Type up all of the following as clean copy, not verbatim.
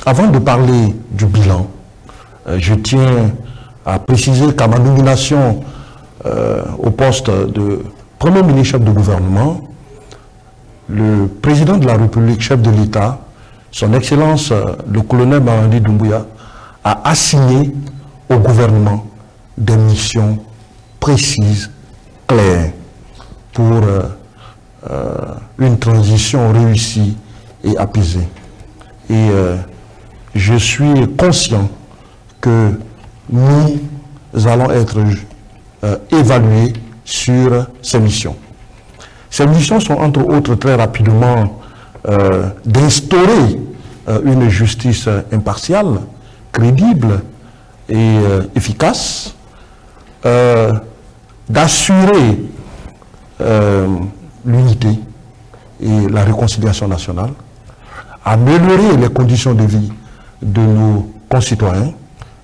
Avant de parler du bilan, je tiens à préciser qu'à ma nomination au poste de Premier ministre chef de gouvernement, le président de la République, chef de l'État, son Excellence le colonel Mamadi Doumbouya, a assigné au gouvernement des missions précises, claires, pour une transition réussie et apaisée. Et je suis conscient que nous allons être évalués sur ces missions. Ces missions sont entre autres très rapidement d'instaurer une justice impartiale, crédible et efficace, d'assurer l'unité et la réconciliation nationale, améliorer les conditions de vie de nos concitoyens,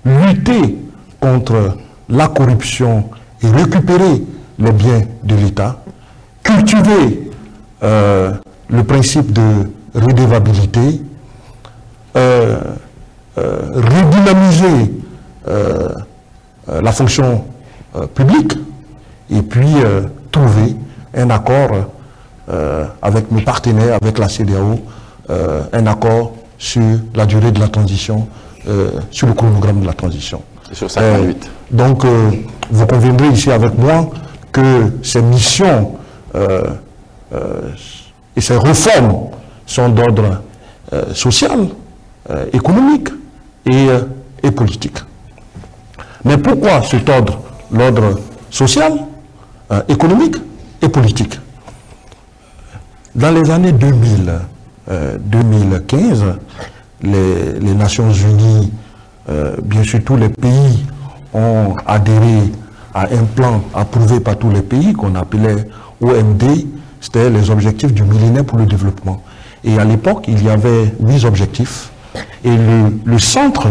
lutter contre la corruption et récupérer les biens de l'État, cultiver le principe de redevabilité, redynamiser la fonction publique et puis trouver un accord avec nos partenaires, avec la CEDEAO, un accord sur la durée de la transition, sur le chronogramme de la transition. Sur 58. Donc, vous conviendrez ici avec moi que ces missions et ces réformes sont d'ordre social, économique et politique. Mais pourquoi cet ordre, l'ordre social, économique et politique? Dans les années 2015, les Nations Unies, bien sûr tous les pays ont adhéré à un plan approuvé par tous les pays qu'on appelait OMD, c'était les objectifs du millénaire pour le développement. Et à l'époque, il y avait 8 objectifs. Et le centre,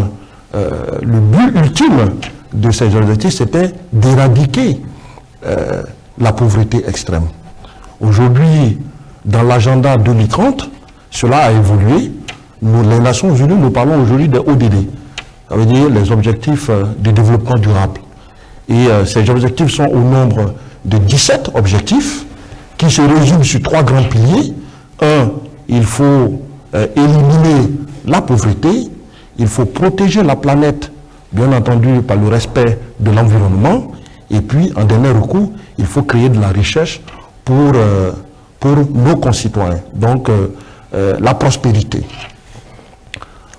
le but ultime de ces objectifs, c'était d'éradiquer la pauvreté extrême. Aujourd'hui, dans l'agenda 2030, cela a évolué. Les Nations Unies, nous parlons aujourd'hui des ODD. Ça veut dire les objectifs de développement durable. Et ces objectifs sont au nombre de 17 objectifs qui se résument sur 3 grands piliers. Un, il faut éliminer la pauvreté, il faut protéger la planète, bien entendu par le respect de l'environnement, et puis en dernier recours, il faut créer de la richesse pour nos concitoyens, donc la prospérité.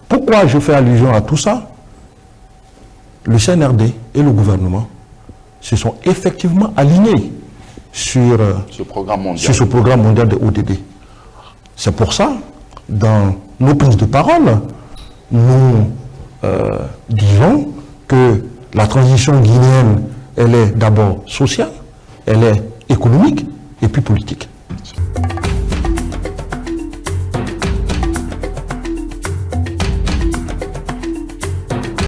Pourquoi je fais allusion à tout ça? Le CNRD et le gouvernement se sont effectivement alignés sur ce programme mondial de ODD. C'est pour ça, dans nos prises de parole, nous disons que la transition guinéenne, elle est d'abord sociale, elle est économique et puis politique.